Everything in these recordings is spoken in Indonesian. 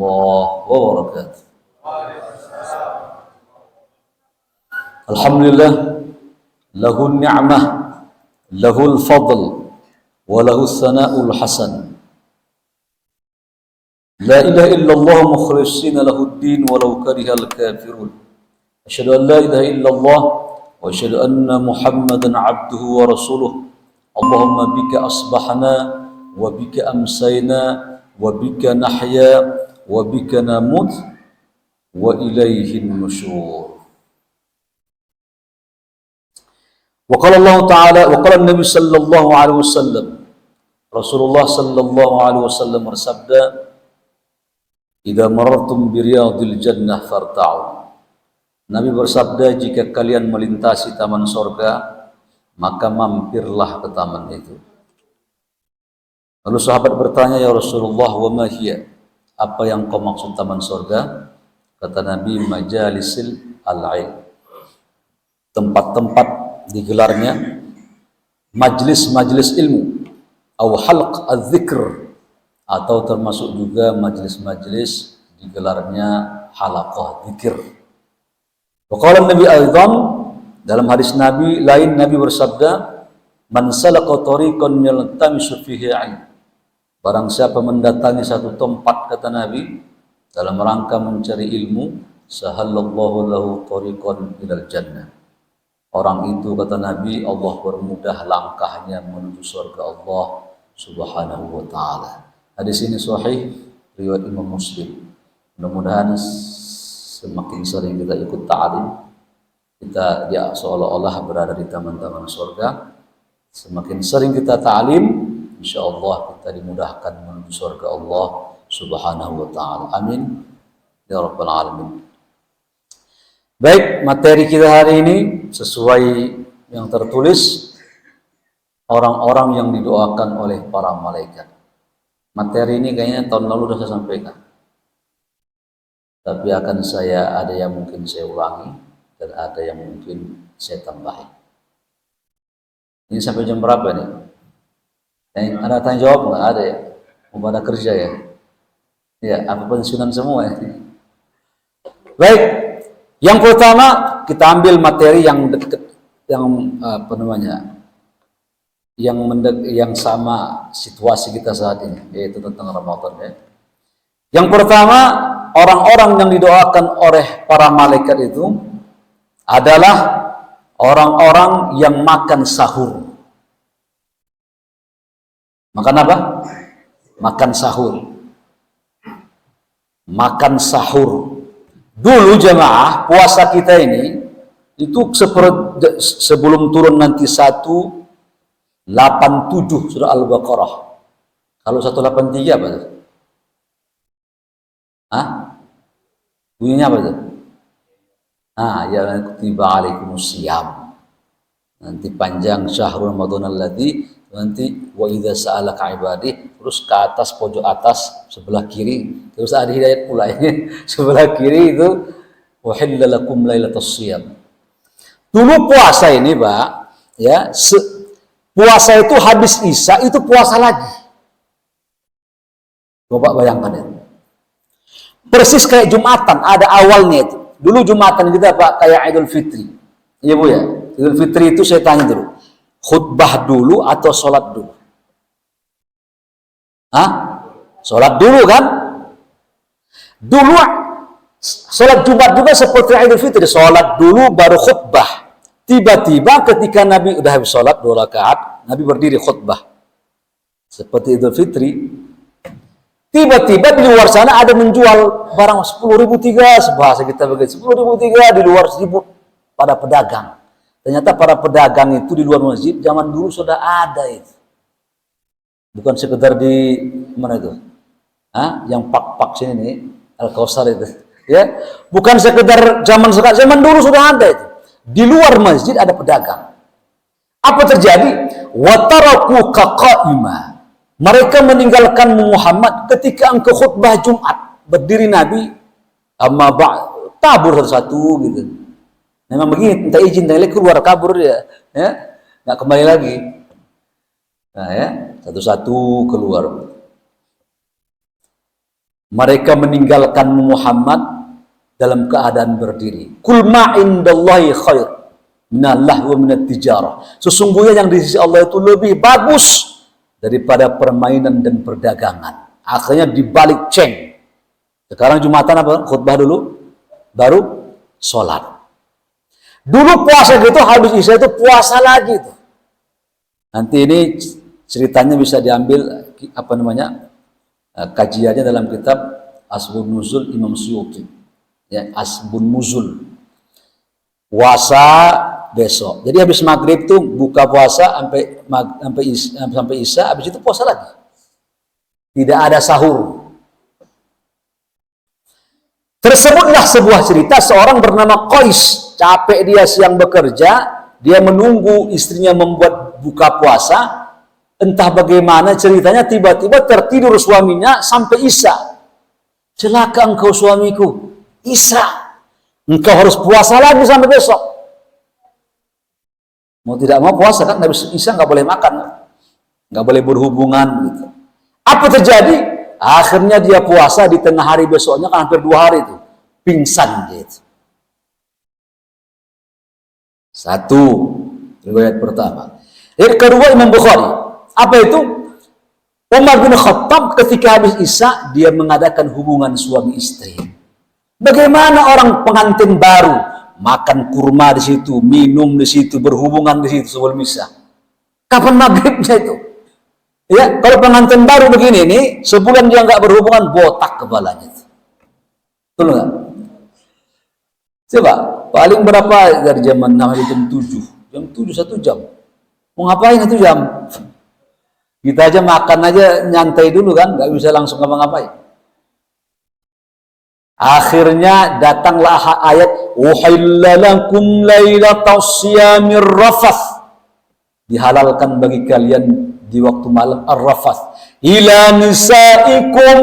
warahmatullahi wabarakatuh. Alhamdulillah, lahun ni'mah, lahul fadl, wa lahus sana'ul hasan. La ilaha illallah mukhlishina lahuddin walau karihal kafirun. Asyhadu an la ilaha illallah wa asyhadu anna Muhammadan abduhu wa rasuluh. Allahumma bika asbahna wa bika amsayna wa bika nahya wa bika namut wa ilaihin nusyur. Wa qala Allah Ta'ala wa qala Nabi sallallahu alaihi wasallam, Rasulullah sallallahu alaihi wasallam bersabda, "Idza marartum bi riyadil jannah farta'u." Nabi bersabda, jika kalian melintasi taman surga, maka mampirlah ke taman itu. Lalu sahabat bertanya, "Ya Rasulullah, wa ma hiya?" Apa yang kau maksud taman surga? Kata Nabi, "Majalisil al-ilm." Tempat-tempat digelarnya majlis-majlis ilmu, atau halq az-zikr, atau termasuk juga majlis-majlis digelarnya halaqah zikir. Waqala Nabi aidan, dalam hadis Nabi lain, Nabi bersabda, "Man salaka tariqan yaltamisu fihi 'ilm." Barang siapa mendatangi satu tempat, kata Nabi, dalam rangka mencari ilmu, sahallallahu lahu tariqan ilal jannah. Orang itu, kata Nabi, Allah bermudah langkahnya menuju surga Allah Subhanahu wa ta'ala. Hadis ini sahih riwayat Imam Muslim. Mudah-mudahan semakin sering kita ikut ta'lim, kita seolah-olah berada di taman-taman surga. Semakin sering kita ta'lim, insyaallah kita dimudahkan menuju surga Allah Subhanahu wa ta'ala. Amin ya rabbal alamin. Baik, materi kita hari ini sesuai yang tertulis, orang-orang yang didoakan oleh para malaikat. Materi ini kayaknya tahun lalu sudah saya sampaikan, tapi akan ada yang mungkin saya ulangi dan ada yang mungkin saya tambahin. Ini sampai jam berapa nih? Ada tanya jawab nggak? Ada ya? Mau pada kerja ya? Ya, apa pensiunan semua ya? Baik, yang pertama kita ambil materi yang dekat, yang apa namanya, yang sama situasi kita saat ini, yaitu tentang Ramadan ya. Yang pertama, orang-orang yang didoakan oleh para malaikat itu adalah orang-orang yang makan sahur. Makan apa? Makan sahur. Makan sahur. Dulu jemaah, puasa kita ini itu sebelum turun nanti 187 surah Al-Baqarah. Kalau 183 apa itu? Bunyinya apa itu? Ya kutiba alaikumusiyam. Nanti panjang syahrul Ramadan alladzi, nanti wa idza sa'alaka ibadi, terus ke atas, pojok atas sebelah kiri, terus ada hidayat pula ini sebelah kiri itu uhilla lakum lailatus shiyam. Dulu puasa ini, Pak, ya, puasa itu habis Isya itu puasa lagi. Coba bayangkan itu. Persis kayak Jumatan, ada awalnya itu. Dulu Jumatan kita, Pak, kayak Idul Fitri. Iya, Bu ya. Idul Fitri itu saya tanya dulu, khutbah dulu atau sholat dulu? Sholat dulu kan? Dulu sholat Jumat juga seperti Idul Fitri, sholat dulu baru khutbah. Tiba-tiba ketika Nabi udah habis sholat 2 rakaat, Nabi berdiri khutbah. Seperti Idul Fitri. Tiba-tiba di luar sana ada menjual barang 10.000 tiga, sebahasa kita begitu, 10.000 tiga di luar sibuk pada pedagang. Ternyata para pedagang itu di luar masjid zaman dulu sudah ada itu. Bukan sekedar di mana itu? Yang pak-pak sini nih, Al-Kausar itu. Ya, bukan sekedar zaman sekarang, zaman dulu sudah ada itu. Di luar masjid ada pedagang. Apa terjadi? Wa taraku qaqaima. Mereka meninggalkan Muhammad ketika engkau khutbah Jumat. Berdiri Nabi, amma tabur satu-satu gitu. Memang begini, minta izin, dari keluar kabur dia, ya, nggak kembali lagi. Nah ya, satu-satu keluar. mereka meninggalkan Muhammad dalam keadaan berdiri. Kul ma indallahi khair minallah wa minat tijarah. Sesungguhnya yang di sisi Allah itu lebih bagus daripada permainan dan perdagangan. Akhirnya dibalik ceng. Sekarang Jumatan apa? Khutbah dulu, baru sholat. Dulu puasa gitu, habis Isya itu puasa lagi tuh. Nanti ini ceritanya bisa diambil apa namanya kajiannya dalam kitab Asbun Nuzul Imam Suyuti. Ya, Asbun Nuzul. Puasa besok. Jadi habis maghrib tuh buka puasa sampai Isya, habis itu puasa lagi. Tidak ada sahur. Tersebutlah sebuah cerita seorang bernama Qais, capek dia siang bekerja, dia menunggu istrinya membuat buka puasa, entah bagaimana ceritanya tiba-tiba tertidur suaminya sampai Isya. Celaka engkau suamiku, Isya, engkau harus puasa lagi sampai besok. Mau tidak mau puasa kan, habis Isya nggak boleh makan, nggak boleh berhubungan gitu. Apa terjadi? Akhirnya dia puasa di tengah hari besoknya, kan hampir 2 hari itu pingsan gitu. Satu riwayat pertama. Yang kedua Imam Bukhari. Apa itu? Umar bin Khattab ketika habis Isya dia mengadakan hubungan suami istri. Bagaimana orang pengantin baru makan kurma di situ, minum di situ, berhubungan di situ sebelum Isya. Kapan maghribnya itu? Ya, kalau pengantin baru begini nih, sebulan dia nggak berhubungan, botak kepalanya. Betul nggak? Coba, paling berapa dari jam 6 sampai jam 7? Jam 7, 1 jam. Mau ngapain 1 jam? Kita aja makan aja nyantai dulu kan, nggak bisa langsung ngapa-ngapain. Akhirnya datanglah ayat uhilla lakum lailatas siyamir rafath. Dihalalkan bagi kalian di waktu malam ar-rafath ila nisaikum,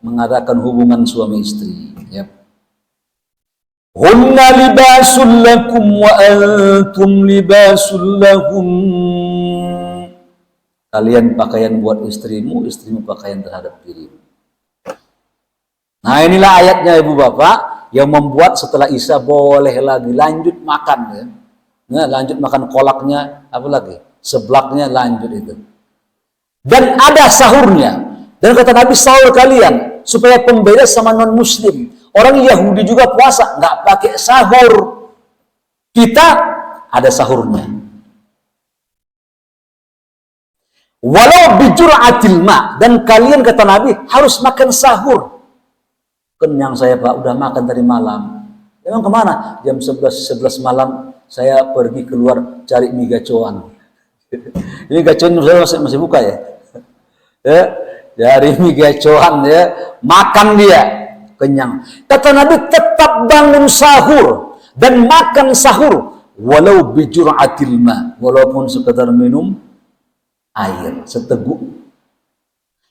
mengadakan hubungan suami istri, ya. Hunna libasul lakum wa antum libasul lahum. Kalian pakaian buat istrimu, istrimu pakaian terhadap dirimu. Nah, inilah ayatnya Ibu Bapak yang membuat setelah Isya boleh lagi lanjut makan, ya. Nah, lanjut makan kolaknya, apa lagi? Seblaknya lanjut itu. Dan ada sahurnya. Dan kata Nabi, sahur kalian supaya pembeda sama non muslim. Orang Yahudi juga puasa, nggak pakai sahur. Kita ada sahurnya. Walau bijur'atil ma, dan kalian kata Nabi harus makan sahur. Kenyang saya Pak, udah makan tadi malam. Emang kemana? Jam 11 malam saya pergi keluar cari mie gacoan. Ini gacoan masih buka ya? Ya, dari mie gacoan ya, makan dia, kenyang. Kata Nabi tetap bangun sahur dan makan sahur walau bijur'atil ma, walaupun sekedar minum air seteguk.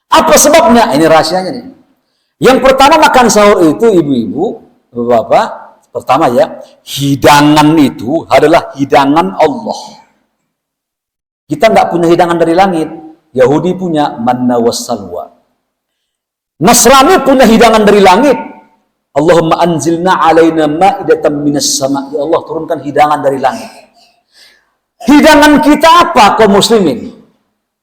Apa sebabnya? Ini rahasianya nih. Yang pertama makan sahur itu ibu-ibu, bapak-bapak, pertama ya, hidangan itu adalah hidangan Allah. Kita nggak punya hidangan dari langit. Yahudi punya manna wassalwa. Nasrani punya hidangan dari langit. Allahumma anzilna alaina ma'idatan minas sama. Ya Allah, turunkan hidangan dari langit. Hidangan kita apa kaum muslimin?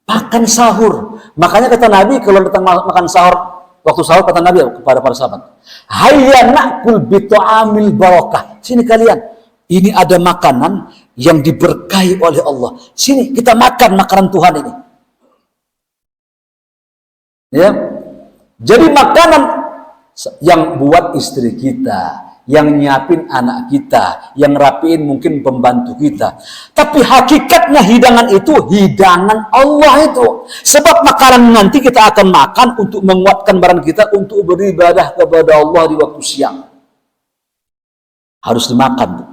Makan sahur. Makanya kata Nabi kalau datang makan sahur, waktu sahur kata Nabi kepada para sahabat, hayya na'kul bitu'amil barakah. Sini kalian, ini ada makanan yang diberkahi oleh Allah. Sini kita makan makanan Tuhan ini. Ya. Jadi makanan yang buat istri kita, yang nyiapin anak kita, yang rapiin mungkin pembantu kita. Tapi hakikatnya hidangan itu hidangan Allah itu. Sebab makanan nanti kita akan makan untuk menguatkan badan kita untuk beribadah kepada Allah di waktu siang. Harus dimakan.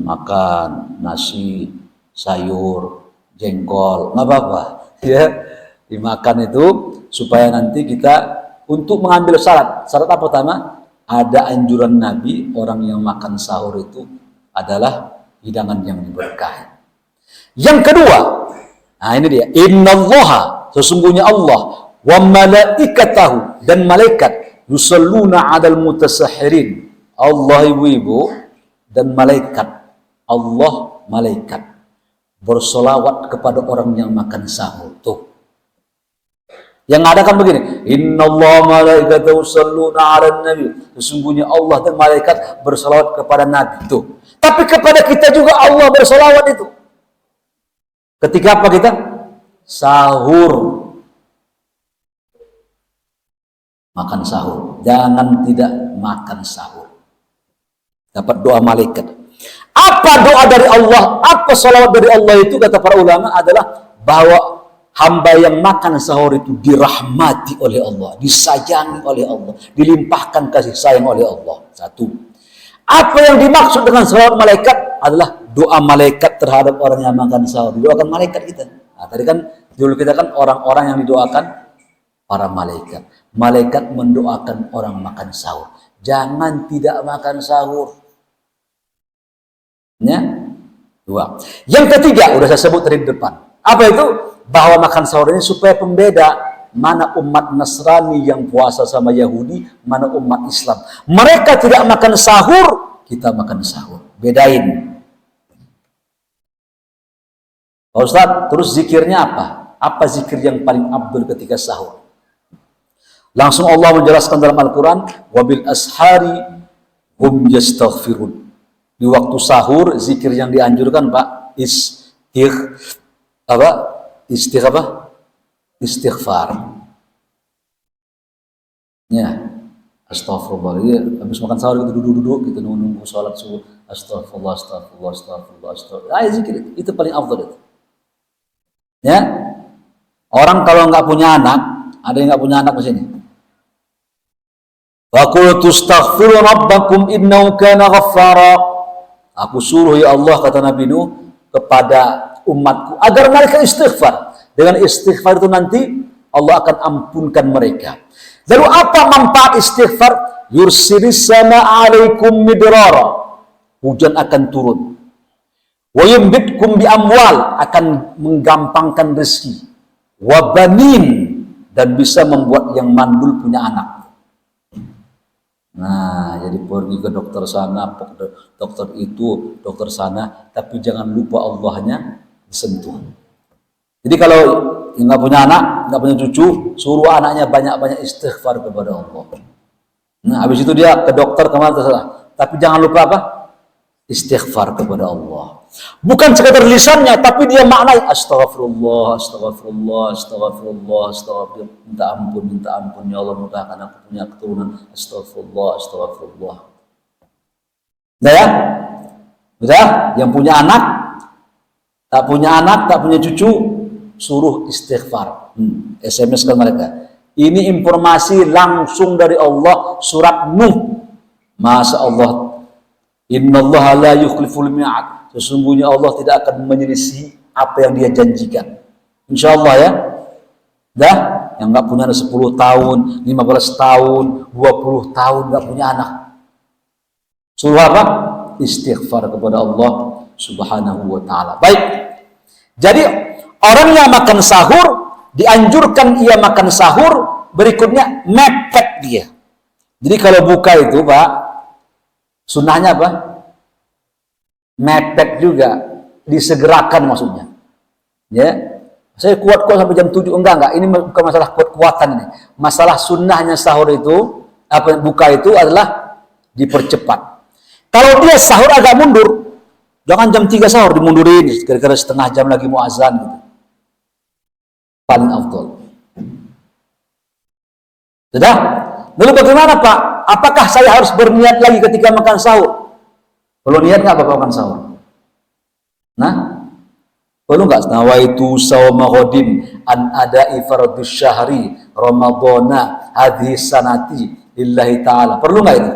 Makan nasi, sayur, jengkol, nggak apa-apa. Ya, dimakan itu supaya nanti kita untuk mengambil syarat. Syarat apa pertama? Ada anjuran Nabi, orang yang makan sahur itu adalah hidangan yang diberkahi. Yang kedua, nah ini dia, innallaha, sesungguhnya Allah, wa malaikatahu, dan malaikat, yusalluna 'alal mutasahhirin. Allah ibu-ibu dan malaikat, Allah malaikat bersolawat kepada orang yang makan sahur. Tuh. Yang ada kan begini, innallaha malaikatahu yusalluna 'alan nabi. Sesungguhnya Allah dan malaikat bersolawat kepada Nabi. Tuh. Tapi kepada kita juga Allah bersolawat itu. Ketika apa kita? Sahur. Makan sahur. Jangan tidak makan sahur. Dapat doa malaikat. Apa doa dari Allah? Apa salawat dari Allah itu, kata para ulama, adalah bahwa hamba yang makan sahur itu dirahmati oleh Allah, disayangi oleh Allah, dilimpahkan kasih sayang oleh Allah. Satu. Apa yang dimaksud dengan salawat malaikat adalah doa malaikat terhadap orang yang makan sahur. Didoakan malaikat kita. Nah, tadi kan dulu kita kan orang-orang yang didoakan para malaikat. Malaikat mendoakan orang makan sahur. Jangan tidak makan sahur. Ya, dua. Yang ketiga, udah saya sebut tadi di depan. Apa itu? Bahwa makan sahur ini supaya pembeda mana umat Nasrani yang puasa sama Yahudi, mana umat Islam. Mereka tidak makan sahur, kita makan sahur. Bedain. Pak Ustadz, terus zikirnya apa? Apa zikir yang paling abdul ketika sahur? Langsung Allah menjelaskan dalam Al-Quran, wabil ashari hum yastaghfirun. Di waktu sahur, zikir yang dianjurkan, Pak, istighfar. Ya, astagfirullah. Ya, habis makan sahur gitu duduk-duduk gitu nunggu sholat subuh. Astagfirullah. Zikir itu paling afdal itu. Ya, orang kalau nggak punya anak, ada yang nggak punya anak di sini. Wa qultu astaghfiru rabbakum innahu kana ghaffara. Aku suruh ya Allah, kata Nabi Nuh, kepada umatku agar mereka istighfar. Dengan istighfar itu nanti Allah akan ampunkan mereka. Lalu apa manfaat istighfar? Yursilis sama alaikum midrara. Hujan akan turun. Wa yumbitkum bi amwal, akan menggampangkan rezeki. Wa banin, dan bisa membuat yang mandul punya anak. Nah, jadi pergi ke dokter sana, dokter itu, dokter sana, tapi jangan lupa Allahnya disentuh. Jadi kalau nggak punya anak, nggak punya cucu, suruh anaknya banyak-banyak istighfar kepada Allah. Nah, habis itu dia ke dokter kemana terserah. Tapi jangan lupa apa? Istighfar kepada Allah. Bukan sekadar lisannya, tapi dia maknai astagfirullah. Minta ampun ya Allah, mudahkan aku punya keturunan. Astagfirullah. Udah ya? Udah? Yang punya anak, tak punya cucu, suruh istighfar. SMS ke mereka. Ini informasi langsung dari Allah, surat Nuh. Masya Allah. Innallaha la yukhliful mi'ad. Sesungguhnya Allah tidak akan menyelisih apa yang dia janjikan. Insya Allah ya. Dah, yang nggak punya 10 tahun, 15 tahun, 20 tahun nggak punya anak. Suruh apa? Istighfar kepada Allah Subhanahu wa ta'ala. Baik. Jadi orang yang makan sahur dianjurkan ia makan sahur, berikutnya mepet dia. Jadi kalau buka itu, Pak, sunnahnya apa? Mepet juga, disegerakan maksudnya. Ya, saya kuat-kuat sampai jam 7, enggak. Ini bukan masalah kuat-kuatan ini. Masalah sunnahnya sahur itu, buka itu adalah dipercepat. Kalau dia sahur agak mundur, jangan jam 3 sahur dimundurin, kira-kira setengah jam lagi mau azan gitu. Paling afdol. Sudah? Lalu bagaimana, Pak? Apakah saya harus berniat lagi ketika makan sahur? Perlu niat nggak Bapak makan sahur? Nah, perlu nggak? Nawaitu sawma ghadim an ada'i fardhu syahri ramadhana hadhihi sanati lillahi ta'ala. Perlu nggak itu?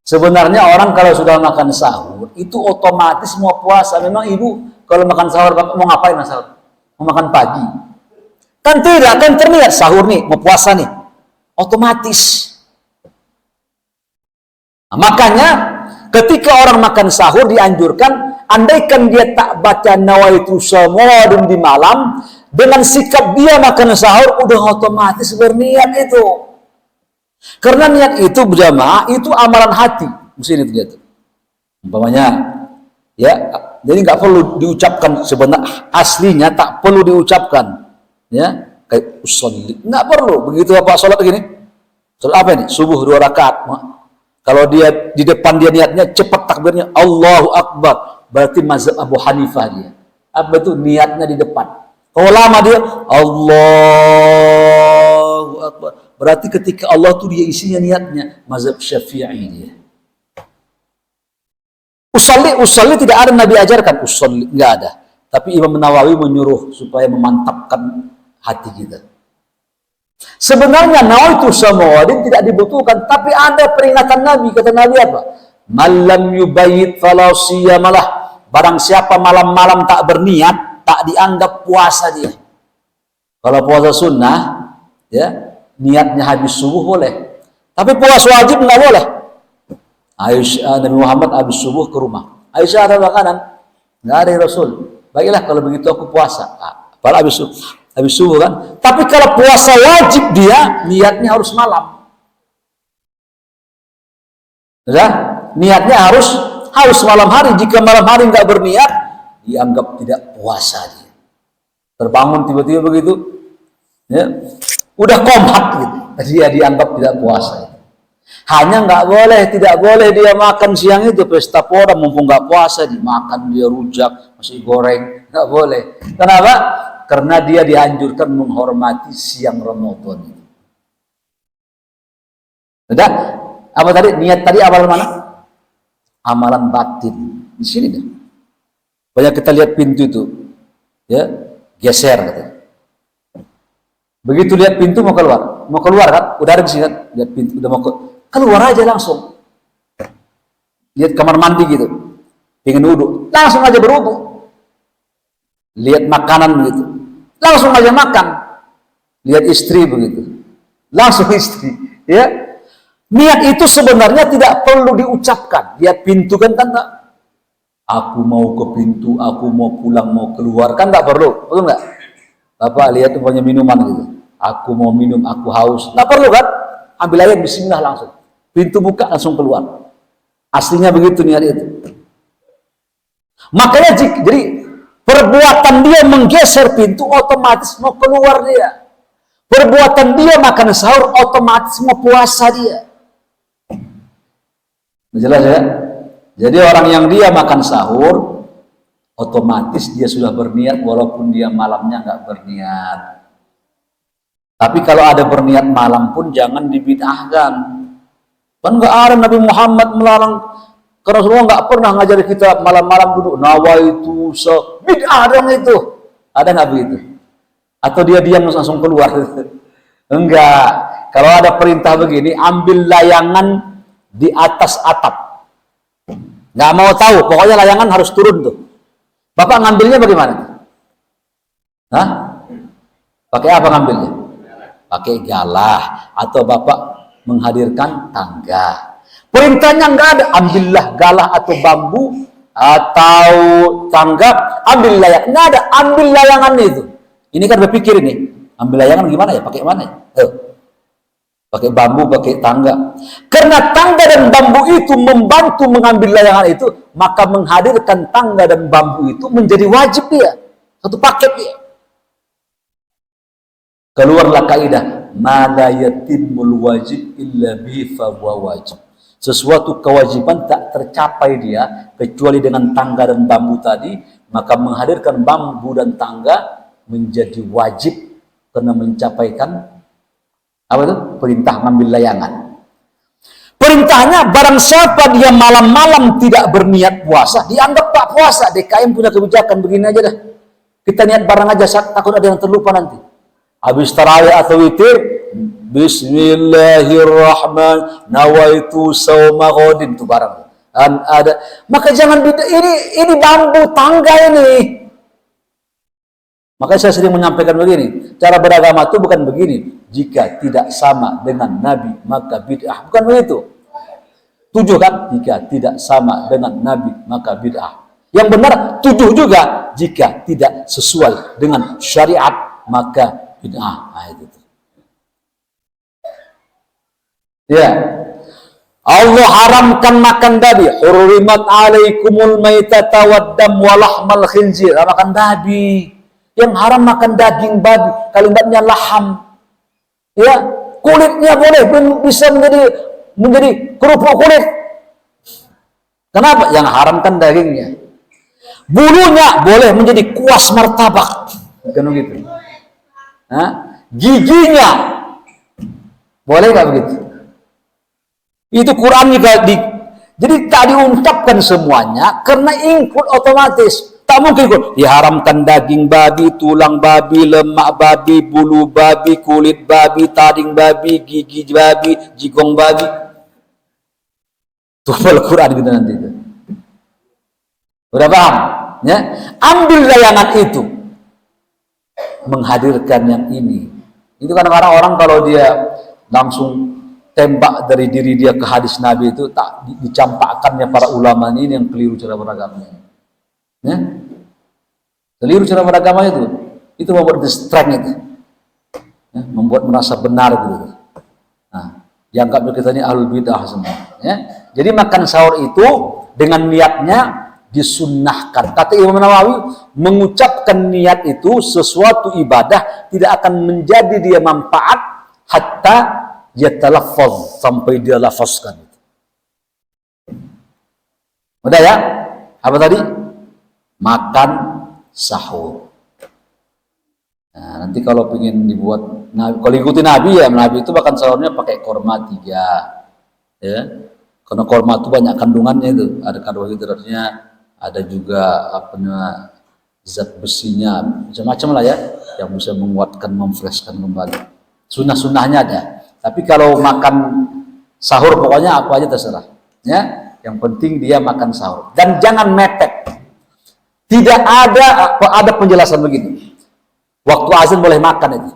Sebenarnya orang kalau sudah makan sahur itu otomatis mau puasa. Memang ibu kalau makan sahur mau ngapain sahur? Mau makan pagi? Kan tidak, kan terlihat sahur nih, mau puasa nih. Otomatis. Nah, makanya ketika orang makan sahur dianjurkan, andaikan dia tak baca nawaitu shaum di malam, dengan sikap dia makan sahur udah otomatis berniat itu. Karena niat itu berjamaah itu amalan hati. Mesti itu dia tuh. Umpamanya ya, jadi nggak perlu diucapkan sebenarnya, aslinya tak perlu diucapkan. Ya, kayak usolli, nggak perlu. Begitu apa sholat begini? Sholat apa ini? Subuh 2 rakaat. Kalau dia di depan dia niatnya cepat takbirnya Allahu Akbar, berarti mazhab Abu Hanifah dia. Apa itu niatnya di depan? Kalau lama dia Allahu Akbar, berarti ketika Allah tuh dia isinya niatnya mazhab Syafi'i dia. Usolli tidak ada Nabi ajarkan, usolli nggak ada. Tapi Imam Nawawi menyuruh supaya memantapkan hati kita. Sebenarnya nawaitu samawadin tidak dibutuhkan, tapi ada peringatan Nabi. Kata Nabi apa? Malam yubayit falau siyamalah. Barang siapa malam-malam tak berniat, tak dianggap puasa dia. Kalau puasa sunnah, ya niatnya habis subuh boleh. Tapi puasa wajib nggak boleh. Aisyah, Nabi Muhammad habis subuh ke rumah. Aisyah ada makanan, nggak ada Rasul. Baiklah kalau begitu aku puasa. Padahal habis subuh kan. Tapi kalau puasa wajib dia niatnya harus malam. Ya? Niatnya harus malam hari. Jika malam hari nggak berniat, dianggap tidak puasa dia. Terbangun tiba-tiba begitu, ya, udah komat gitu. Dia dianggap tidak puasa. Hanya tidak boleh dia makan siang itu pesta pora, mumpung nggak puasa dimakan dia rujak, nasi goreng, nggak boleh. Kenapa? Karena dia dianjurkan menghormati siang Ramadan. Sudah? Apa tadi? Niat tadi amalan mana? Amalan batin. Di sini dah. Banyak kita lihat pintu itu, ya geser katanya. Begitu lihat pintu mau keluar kan? Udah ada di sini kan? Lihat pintu udah mau keluar aja langsung. Lihat kamar mandi gitu, pengen wudhu, langsung aja berwudhu. Lihat makanan begitu, langsung aja makan. Lihat istri begitu, langsung istri. Ya, niat itu sebenarnya tidak perlu diucapkan. Lihat pintu kan tak? Aku mau ke pintu, aku mau pulang, mau keluar kan tak perlu, betul nggak? Bapak lihat punya minuman gitu, aku mau minum, aku haus, tak perlu kan? Ambil air, bismillah langsung. Pintu buka langsung keluar. Aslinya begitu niat itu. Makanya jadi perbuatan dia menggeser pintu otomatis mau keluar dia. Perbuatan dia makan sahur otomatis mau puasa dia. Jelas ya? Jadi orang yang dia makan sahur otomatis dia sudah berniat walaupun dia malamnya nggak berniat. Tapi kalau ada berniat malam pun jangan dibid'ahkan. Kan nggak ada Nabi Muhammad melarang, karena Rasulullah nggak pernah ngajari kita malam-malam duduk nawaitu bid'ah dong itu. Ada nggak begitu? Atau dia diam langsung keluar? Enggak. Kalau ada perintah begini, ambil layangan di atas atap. Nggak mau tahu, pokoknya layangan harus turun tuh. Bapak ngambilnya bagaimana? Hah? Pakai apa ngambilnya? Pakai galah atau bapak menghadirkan tangga. Perintahnya nggak ada, ambillah galah atau bambu atau tangga, ambil layangan. Nggak ada, ambil layangan itu. Ini kan berpikir ini, ambil layangan gimana ya? Pakai mana ya? Pakai bambu, pakai tangga. Karena tangga dan bambu itu membantu mengambil layangan itu, maka menghadirkan tangga dan bambu itu menjadi wajib dia. Satu paket dia. Keluarlah kaidah ma la yatimul wajib illa bihi fa huwa wajib. Sesuatu kewajiban tak tercapai dia kecuali dengan tangga dan bambu tadi, maka menghadirkan bambu dan tangga menjadi wajib karena mencapaikan apa itu? Perintah ngambil layangan. Perintahnya barang siapa dia malam-malam tidak berniat puasa, dianggap tak puasa. DKM punya kebijakan begini aja dah. Kita niat bareng aja, takut ada yang terlupa nanti. Habis tarawih atau witir, bismillahirrahmanirrahim, nawaitu sauma ghadin, itu barang. Dan ada, maka jangan ini bambu tangga ini. Makanya saya sering menyampaikan begini, cara beragama itu bukan begini. Jika tidak sama dengan Nabi, maka bid'ah. Bukan begitu. 7 kan? Jika tidak sama dengan Nabi, maka bid'ah. Yang benar 7 juga, jika tidak sesuai dengan syariat maka bid'ah. Nah, itu. Ya. Allah haramkan makan babi. Hurrimat alaikumul maitata waddam walahmal khinzir. Makan babi. Yang haram makan daging babi. Kalimatnya laham. Ya, kulitnya boleh bisa menjadi kerupuk kulit. Kenapa? Yang haramkan dagingnya. Bulunya boleh menjadi kuas martabak. Kan begitu. Giginya boleh nggak begitu? Itu Quran juga jadi tak diungkapkan semuanya karena include otomatis. Tak mungkin diharamkan daging babi, tulang babi, lemak babi, bulu babi, kulit babi, taring babi, gigi babi, jigong babi. Tuh Al-Quran gitu nanti itu. Udah paham? Ya? Ambil layangan itu. Menghadirkan yang ini. Itu kadang-kadang orang kalau dia langsung tembak dari diri dia ke hadis Nabi itu tak dicampakkannya para ulama ini yang keliru cara beragamanya. Ya? Keliru cara beragama itu membuat distract itu, ya? Membuat merasa benar gitu. Nah, dianggap kita ini ahlul bidah semua. Ya? Jadi makan sahur itu dengan niatnya disunnahkan. Kata Imam Nawawi, mengucapkan niat itu sesuatu ibadah tidak akan menjadi dia manfaat hatta dia talaffaz, sampai dia lafazkan. Udah ya? Apa tadi? Makan sahur. Nah, nanti kalau ingin dibuat, kalau ikuti Nabi ya, Nabi itu makan sahurnya pakai korma 3, ya. Karena korma itu banyak kandungannya itu, ada karbohidratnya, ada juga zat besinya, macam-macam lah ya, yang bisa menguatkan, memfreshkan kembali. Sunnah-sunnahnya ada. Tapi kalau makan sahur pokoknya apa aja terserah, ya. Yang penting dia makan sahur dan jangan mepet. Tidak ada penjelasan begini. Waktu azan boleh makan itu.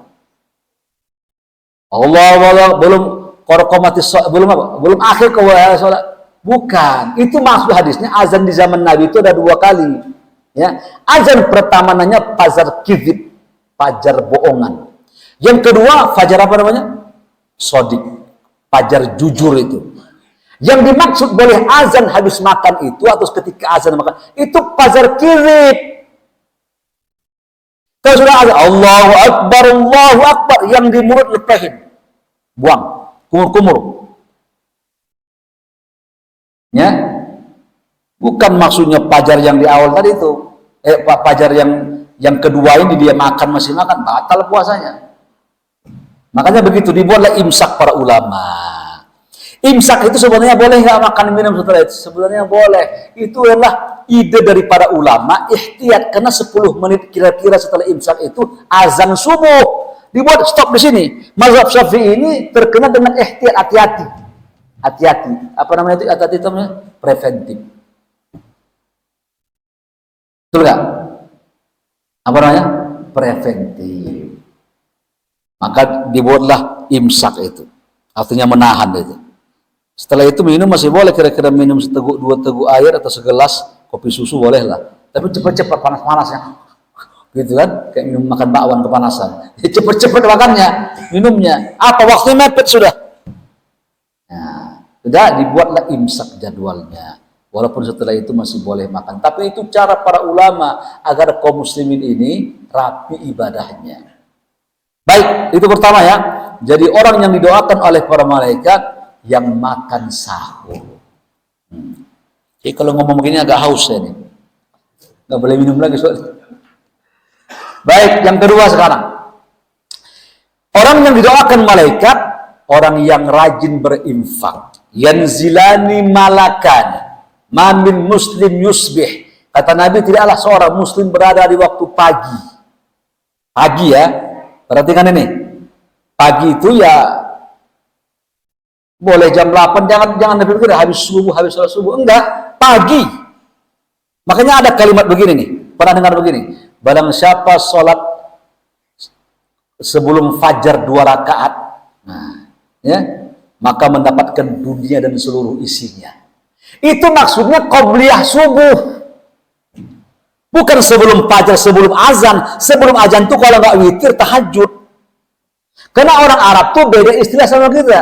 Allah belum qarqamatis belum apa? Belum akhir ke sholat. Bukan. Itu maksud hadisnya azan di zaman Nabi itu ada 2 kali. Ya. Azan pertama namanya fajar kizib, fajar bohongan. Yang kedua fajar apa namanya? Sodik, fajar jujur itu. Yang dimaksud boleh azan habis makan itu atau ketika azan makan itu fajar kizib. Kalau sudah azan Allahu Akbar yang di mulut lepasin, buang, kumur-kumur. Ya, bukan maksudnya fajar yang di awal tadi itu. Fajar yang kedua ini dia makan masih makan, batal puasanya. Makanya begitu dibuatlah imsak para ulama. Imsak itu sebenarnya boleh nggak makan minum setelah itu? Sebenarnya boleh. Itu adalah ide dari para ulama, ihtiyat, karena 10 menit kira-kira setelah imsak itu azan subuh. Dibuat stop di sini. Mazhab Syafi'i ini terkenal dengan ihtiyat, hati-hati. Hati-hati. Apa namanya itu? Hati-hati itu namanya preventif. Betul nggak? Apa namanya? Preventif. Maka dibuatlah imsak itu. Artinya menahan itu. Setelah itu minum masih boleh, kira-kira minum seteguk 2 teguk air atau segelas kopi susu boleh lah. Tapi cepat-cepat panas-panasnya. Gitu kan? Kayak minum makan bakwan kepanasan. Cepat-cepat makannya, minumnya. Apa waktunya mepet sudah. Nah, sudah dibuatlah imsak jadwalnya. Walaupun setelah itu masih boleh makan. Tapi itu cara para ulama agar kaum muslimin ini rapi ibadahnya. Baik, itu pertama ya. Jadi orang yang didoakan oleh para malaikat yang makan sahur. Jadi kalau ngomong begini agak haus ya nih. Nggak boleh minum lagi soalnya. Baik, yang kedua sekarang. Orang yang didoakan malaikat, orang yang rajin berinfak. Yanzilani malakan. Mamin muslim yusbih. Kata Nabi, tidaklah seorang muslim berada di waktu pagi. Pagi ya. Perhatikan ini. Pagi itu ya boleh jam 8, jangan berpikir habis subuh, habis sholat subuh. Enggak, pagi. Makanya ada kalimat begini nih. Pernah dengar begini? Barang siapa sholat sebelum fajar 2 rakaat, nah, ya, maka mendapatkan dunia dan seluruh isinya. Itu maksudnya qobliyah subuh. Bukan sebelum fajar, sebelum azan. Sebelum azan tuh kalau nggak witir, tahajud. Karena orang Arab tuh beda istilah sama kita.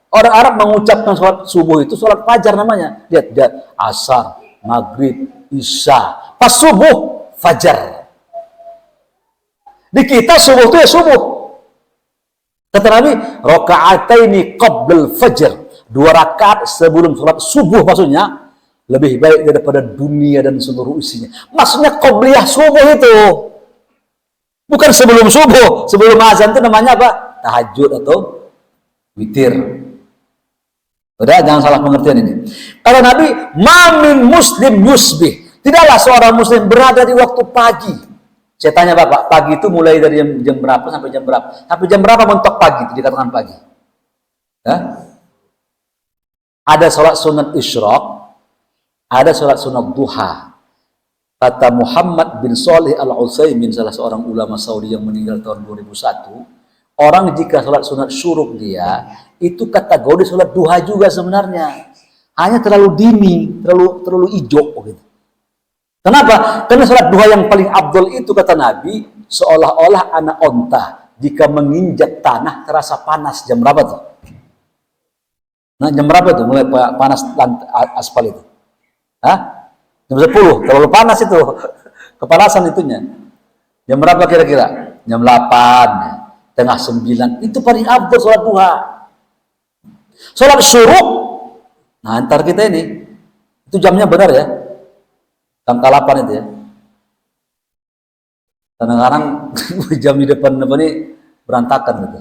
Orang Arab mengucapkan sholat subuh itu sholat fajar namanya. Lihat, asar, maghrib, isya. Pas subuh, fajar. Di kita subuh itu ya subuh. Kata Nabi, rakaataini qablal fajr. 2 rakaat sebelum sholat subuh maksudnya. Lebih baik daripada dunia dan seluruh isinya. Maksudnya qabliyah subuh itu. Bukan sebelum subuh. Sebelum azan itu namanya apa? Tahajud atau witir. Udah, jangan salah pengertian ini. Kata Nabi, mamin muslim yusbih. Tidaklah seorang muslim berada di waktu pagi. Saya tanya Bapak, pagi itu mulai dari jam berapa sampai jam berapa? Sampai jam berapa mentok pagi itu dikatakan pagi? Ya? Ada sholat sunat isyraq, ada sholat sunat duha. Kata Muhammad bin Shalih Al-Utsaimin, salah seorang ulama Saudi yang meninggal tahun 2001, orang jika sholat sunat syuruk dia, itu kategori sholat duha juga sebenarnya. Hanya terlalu dini, terlalu hijau gitu. Kenapa? Karena sholat duha yang paling abdul itu kata Nabi, seolah-olah anak onta jika menginjak tanah terasa panas. Jam berapa tuh? Nah, jam berapa tuh mulai panas aspal itu? Hah? Jam 10, terlalu panas itu. Kepanasan itunya. Jam berapa kira-kira? Jam 8, tengah 9. Itu paling abdul sholat duha. Sholat syuruk, nah antar kita ini, itu jamnya benar ya. Angka 8 itu ya. Kadang-kadang jam di depan ini berantakan gitu.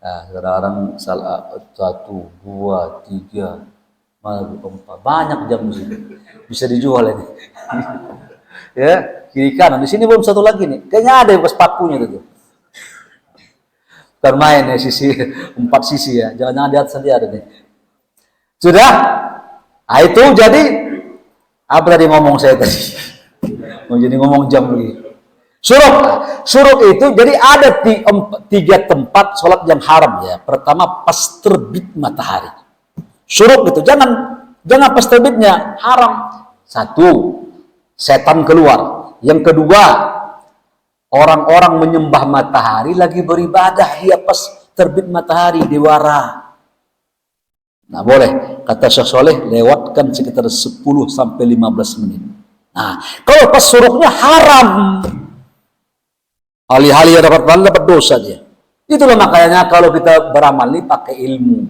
Nah, kadang-kadang 1, 2, 3, 4, banyak jam di sini. Bisa dijual ini. Ya, kiri kanan. Di sini belum satu lagi nih. Kayaknya ada yang pas pakunya itu. Bukan main ya, sisi 4 sisi ya. Jangan-jangan di atas dia ada nih. Sudah? Nah, itu jadi apa tadi ngomong saya tadi? Mau jadi ngomong jam lagi. Syuruk itu jadi ada 3 tempat sholat yang haram ya. Pertama pas terbit matahari. Syuruk itu jangan pas terbitnya, haram. 1, setan keluar. Yang kedua, orang-orang menyembah matahari lagi beribadah dia pas terbit matahari diwara. Nah boleh, kata Syekh Soleh, lewatkan sekitar 10 sampai 15 menit. Nah, kalau pas syuruknya haram. Alih-alih dapat pahala, dapat dosa dia. Itulah makanya kalau kita beramal ini pakai ilmu.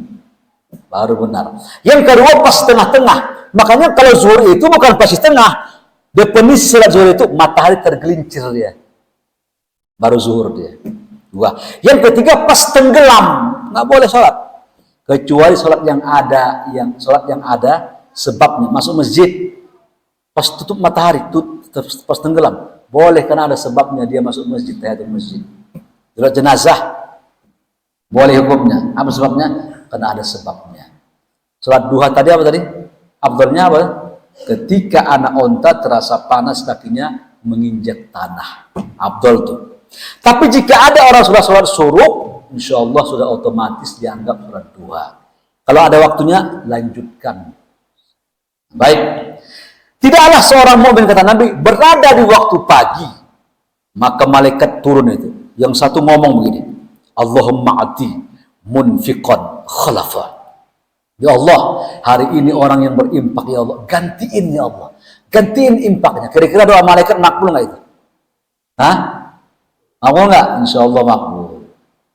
Baru benar. Yang kedua pas tengah-tengah. Makanya kalau zuhur itu bukan pas di tengah. Definisi salat zuhur itu matahari tergelincir dia. Baru zuhur dia. 2. Yang ketiga pas tenggelam. Nggak boleh sholat. Kecuali sholat yang ada sebabnya. Masuk masjid pas tutup matahari, pas tenggelam, boleh karena ada sebabnya dia masuk masjid, tahiyatul masjid. Sholat jenazah boleh hukumnya. Apa sebabnya? Karena ada sebabnya. Sholat duha tadi apa tadi? Abdulnya apa? Ketika anak onta terasa panas kakinya menginjak tanah. Abdul tuh. Tapi jika ada orang sudah sholat syuruk, insya Allah sudah otomatis dianggap sholat duha. Kalau ada waktunya, lanjutkan. Baik. Tidaklah seorang mukmin kata Nabi berada di waktu pagi, maka malaikat turun itu. Yang satu ngomong begini, Allahumma ati munfiqan khalafa. Ya Allah, hari ini orang yang berimpak, ya Allah, gantiin ya Allah. Gantiin impaknya. Kira-kira doa malaikat makbul nggak itu? Hah? Makbul nggak? Insya Allah makbul.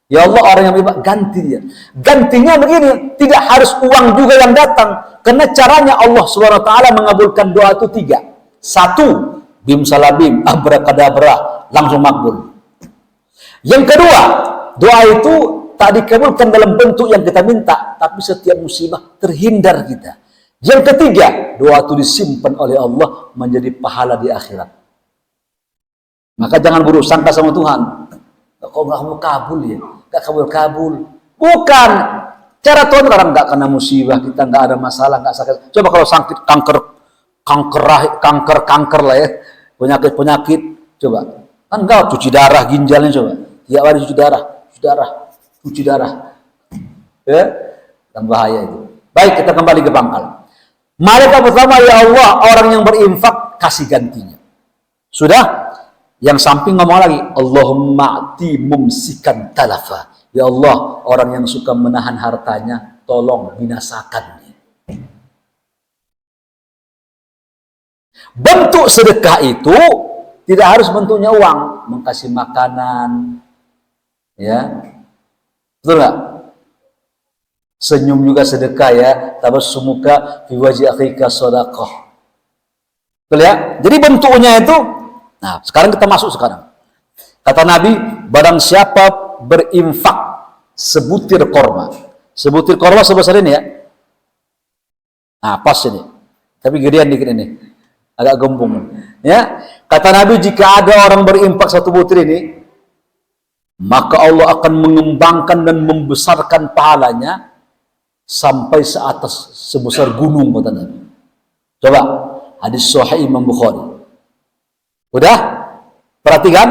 Ya Allah, orang yang beribadah, ganti dia. Gantinya begini, tidak harus uang juga yang datang. Karena caranya Allah SWT mengabulkan doa itu 3. 1, bim salabim, abrakadabra, langsung makbul. Yang kedua, doa itu tak dikabulkan dalam bentuk yang kita minta, tapi setiap musibah terhindar kita. Yang ketiga, doa itu disimpan oleh Allah menjadi pahala di akhirat. Maka jangan buruk sangka sama Tuhan. Kok nggak kabul ya? Nggak kabul. Bukan. Cara Tuhan orang nggak kena musibah, kita nggak ada masalah, nggak sakit. Coba kalau sakit kanker lah ya, penyakit. Coba. Kan nggak cuci darah ginjalnya coba. Tiap hari cuci darah. Ya, kan bahaya itu. Baik, kita kembali ke pangkal. Malaikat pertama, ya Allah, orang yang berinfak kasih gantinya. Sudah? Yang samping ngomong lagi, Allahumma ati mumsikan talafa. Ya Allah, orang yang suka menahan hartanya, tolong binasakan. Bentuk sedekah itu tidak harus bentuknya uang, mengkasih makanan, ya, betul nggak? Senyum juga sedekah ya, tabassumuka fi wajhi akhika shadaqah. Betul ya? Jadi bentuknya itu, nah sekarang kita masuk sekarang. Kata Nabi, barang siapa berinfak sebutir korma, sebutir korma sebesar ini ya, nah pas ini, tapi gedean dikit ini, agak gembung. Ya, kata Nabi, jika ada orang berinfak satu butir ini, maka Allah akan mengembangkan dan membesarkan pahalanya sampai seatas sebesar gunung, kata Nabi. Coba, hadis Sahih Imam Bukhari. Udah? Perhatikan,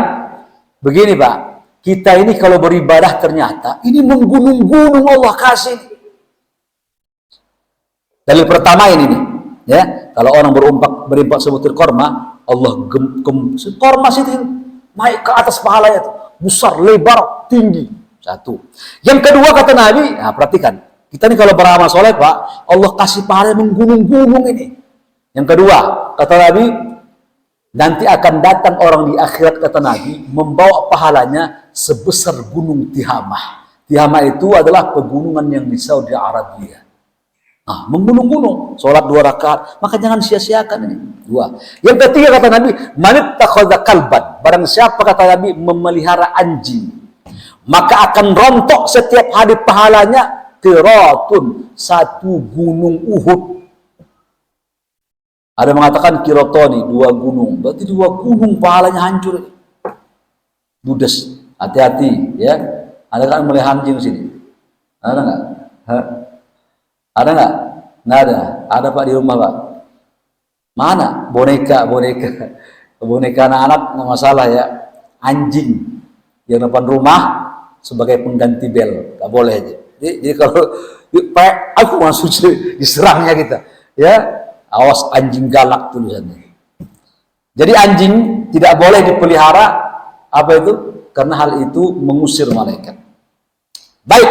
begini Pak, kita ini kalau beribadah ternyata ini menggunung-gunung Allah kasih. Dalil pertama ini nih, ya, kalau orang berinfak sebutir korma, Allah korma situ naik ke atas pahalanya itu, besar, lebar, tinggi. Satu. Yang kedua kata Nabi, nah perhatikan, kita ini kalau beramal soleh Pak, Allah kasih pahala menggunung-gunung ini. Yang kedua kata Nabi, nanti akan datang orang di akhirat kata Nabi, membawa pahalanya sebesar gunung Tihamah. Tihamah itu adalah pegunungan yang di Saudi Arabia. Nah, menggunung-gunung, sholat 2 rakaat, maka jangan sia-siakan ini. 2. Yang ketiga kata Nabi, manit takhadha kalban, barang siapa kata Nabi memelihara anjing, maka akan rontok setiap hari pahalanya qiratun, 1 gunung Uhud. Ada mengatakan kirotoni, 2 gunung, berarti 2 gunung pahalanya hancur. Ludes, hati-hati ya. Ada kan melihat anjing sini? Ada nggak? Ada nggak? Nggak ada. Ada Pak di rumah Pak. Mana? Boneka anak-anak nggak masalah ya. Anjing yang depan rumah sebagai pengganti bel, nggak boleh aja. Jadi kalau aku masuk diserangnya kita, ya awas anjing galak tulisannya. Jadi anjing tidak boleh dipelihara, apa itu? Karena hal itu mengusir malaikat. Baik.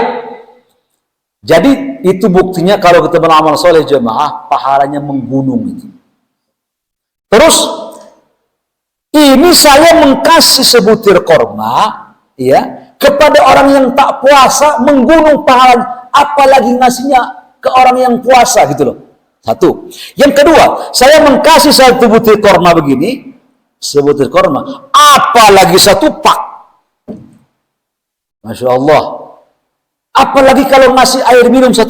Jadi itu buktinya kalau kita beramal soleh jemaah, pahalanya menggunung itu. Terus ini saya mengkasih sebutir korma, ya, kepada orang yang tak puasa, menggunung pahalanya, apalagi ngasihnya ke orang yang puasa gitu loh. 1. Yang kedua, saya mengkasih 1 butir korma begini, sebutir korma, apalagi 1 pak. Masya Allah. Apalagi kalau ngasih air minum 1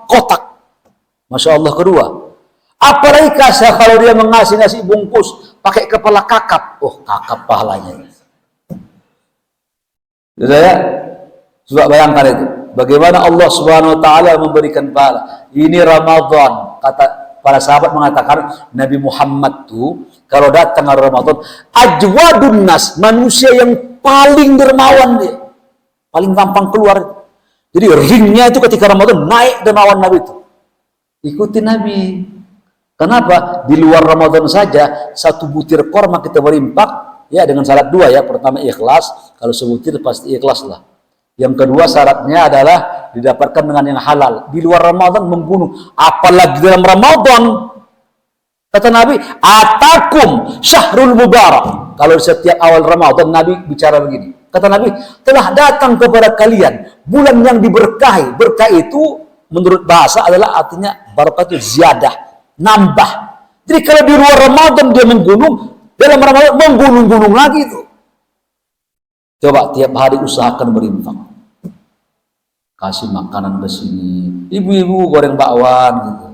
kotak. Masya Allah. Kedua. Apalagi kalau dia mengasih nasi bungkus pakai kepala kakap. Oh, kakap pahalanya. Sudah ya? Coba bayangkan itu. Bagaimana Allah Subhanahu wa taala memberikan pahala. Ini Ramadan. Kata para sahabat mengatakan Nabi Muhammad tuh kalau datang hari Ramadan, ajwadun nas, manusia yang paling dermawan dia. Paling gampang keluar. Jadi ringnya itu ketika Ramadan naik dermawan Nabi itu. Ikuti Nabi. Kenapa? Di luar Ramadan saja 1 butir korma kita berinfak ya dengan syarat 2 ya. Pertama ikhlas, kalau sebutir pasti ikhlas lah. Yang kedua syaratnya adalah didapatkan dengan yang halal. Di luar Ramadan membunuh, apalagi dalam Ramadan. Kata Nabi, atakum syahrul mubarak. Kalau setiap awal Ramadan Nabi bicara begini. Kata Nabi, telah datang kepada kalian bulan yang diberkahi. Berkah itu menurut bahasa adalah artinya barokah itu ziyadah, nambah. Jadi kalau di luar Ramadan dia menggunung, dalam Ramadan menggunung-gunung lagi itu. Coba tiap hari usahakan berinfak. Kasih makanan ke sini. Ibu-ibu goreng bakwan gitu.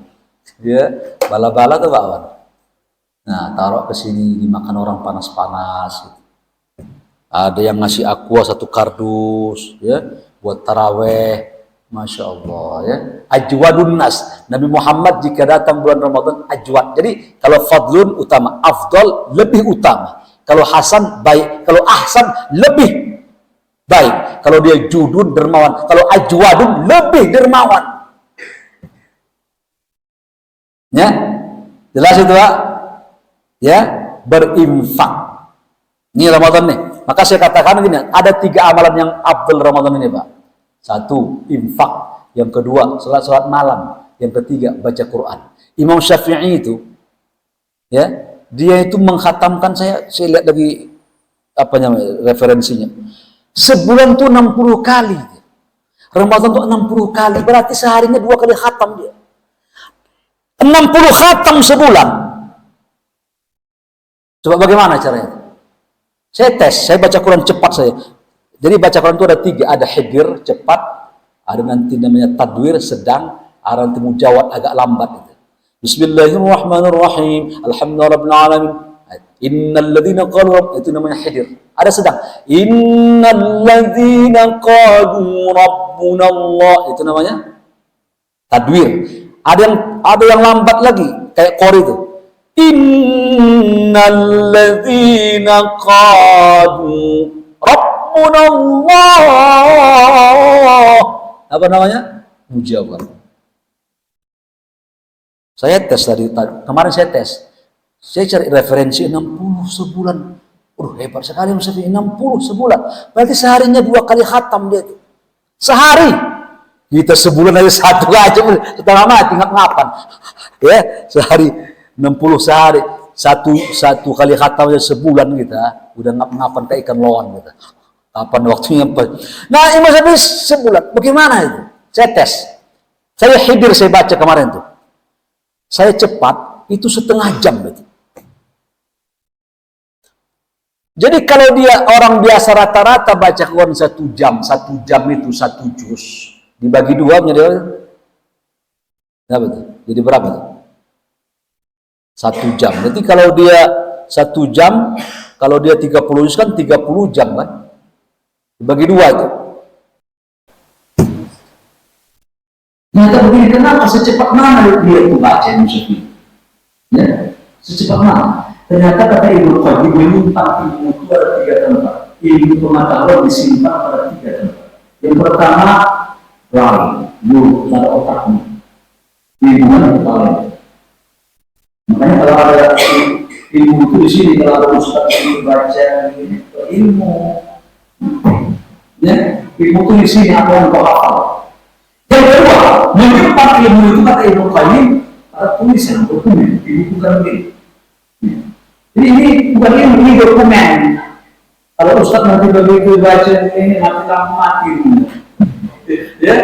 Ya, bala-bala tuh bakwan. Nah, taruh ke sini dimakan orang panas-panas gitu. Ada yang ngasih aqua 1 kardus ya buat taraweh, Masya Allah ya. Ajwadun nas, Nabi Muhammad jika datang bulan Ramadan ajwad. Jadi kalau fadlun utama, afdal lebih utama. Kalau hasan baik, kalau ahsan lebih baik. Kalau dia judun dermawan, kalau ajwadun lebih dermawan. Ya, jelas itu Pak? Ya, berinfak. Ini Ramadan nih. Maka saya katakan gini, ada 3 amalan yang afdal Ramadan ini, Pak. 1, infak. Yang kedua, salat malam. Yang ketiga, baca Quran. Imam Syafi'i itu, ya, dia itu mengkhatamkan, saya lihat lagi apa namanya referensinya. Sebulan tuh 60 kali. Ramadan tuh 60 kali, berarti seharinya 2 kali khatam dia. 60 khatam sebulan. Coba bagaimana caranya? Saya tes, saya baca Quran cepat saya. Jadi baca Quran itu ada 3, ada hibir, cepat, ada nanti namanya tadwir, sedang, ada nanti mujawad, agak lambat. Gitu. Bismillahirrahmanirrahim, alhamdulillahirabbil alamin. Innal ladzina qalu, itu namanya hibir. Ada sedang. Innal ladzina qalu rabbuna Allah, itu namanya tadwir. Ada yang lambat lagi, kayak qori itu. Innal ladzina qalu rabbuna Allah, apa namanya? Mujawab. Saya tes tadi, kemarin saya tes. Saya cari referensi 60 sebulan. Hebat sekali Mas Syafi'i, 60 sebulan. Berarti seharinya 2 kali khatam dia itu. Sehari. Kita sebulan aja 1 aja setengah mati ngapan. Ya, sehari 60 sehari, satu kali khatam aja sebulan kita udah ngapan kayak ikan loan kita. Kapan waktunya? Nah, Imam Syafi'i sebulan. Bagaimana itu? Saya tes. Saya hibir, saya baca kemarin tuh. Saya cepat itu setengah jam itu. Jadi kalau dia orang biasa rata-rata baca Quran 1 jam itu 1 juz dibagi 2 menjadi berapa tuh? Jadi berapa tuh? 1 jam. Berarti kalau dia 1 jam, kalau dia 30 juz kan 30 jam kan? Dibagi 2 itu. Ternyata begini, kenapa secepat mana dia itu baca Imam Syafi'i? Ya, secepat mana? Ternyata kata Ibnu Qayyim, menyimpan ilmu itu ada 3 tempat. Ilmu pengetahuan disimpan pada 3 tempat. Yang pertama, brain, guru, pada otaknya. Ilmu yang paling. Makanya kalau ada ilmu itu di sini, kalau ada ustaz yang baca ilmu, ya, ilmu itu di sini apa yang kau hafal. Yang kedua, menyimpan ilmu itu kata Ibnu Qayyim, ada tulisan, dokumen, ilmu bukan begini. Jadi ini bukan ilmu, ini dokumen. Kalau ustaz nanti begitu baca ini nanti kamu mati. Ya,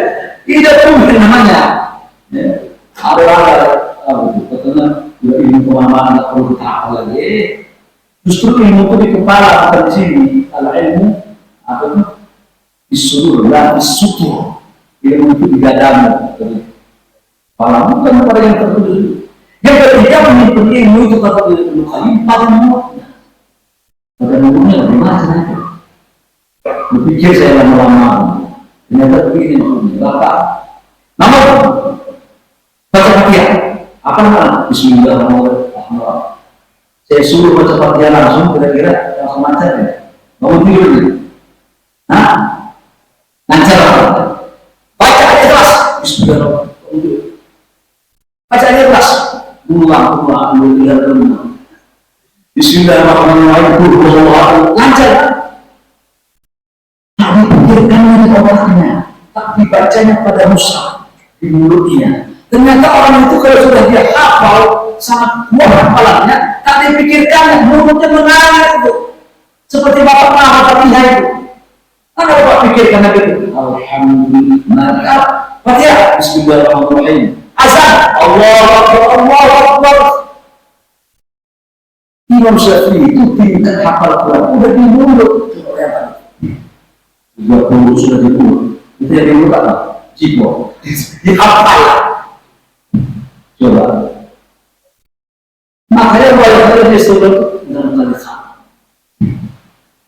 ini dokumen namanya. Ya, ada orang katanya ilmu pemahaman nggak perlu kita hafal lagi. Justru ilmu itu di kepala, bukan di sini. Kalau ilmu apa itu? Disuruh, dan disutur. Ilmu itu di dadamu. Kepala bukan pada yang tertulis. Yang ketiga menyimpan ilmu itu kata Ibnu Qayyim pada mulutnya. Pada mulutnya bagaimana itu? Berpikir saya lama-lama. Ternyata begini maksudnya. Bapak, namun baca Fatihah. Apa namanya? Bismillahirrahmanirrahim. Saya suruh baca Fatihah langsung, kira-kira langsung lancar ya. Bangun tidur ya. Nah, lancar apa? Baca ikhlas. Bismillahirrahmanirrahim. Baca ikhlas. Ulang. Bismillahirrahmanirrahim. Lancar. Tak dipikirkan di otaknya, tak dibacanya pada mushaf di mulutnya. Ternyata orang itu kalau sudah dia hafal sangat kuat hafalannya, tak dipikirkan mulutnya mengalir itu. Seperti bapak hafal Fatihah itu. Apa bapak pikirkan itu? Alhamdulillah. Fatihah. Bismillahirrahmanirrahim. Azan. Allahu Akbar, Allahu Akbar. Imam Syafi'i itu tingkat hafal Quran udah di mulut. 30 sudah di mulut. Itu yang di mulut apa? Jibo. Dihafal. Coba. Makanya banyak disuruh dalam tarikat.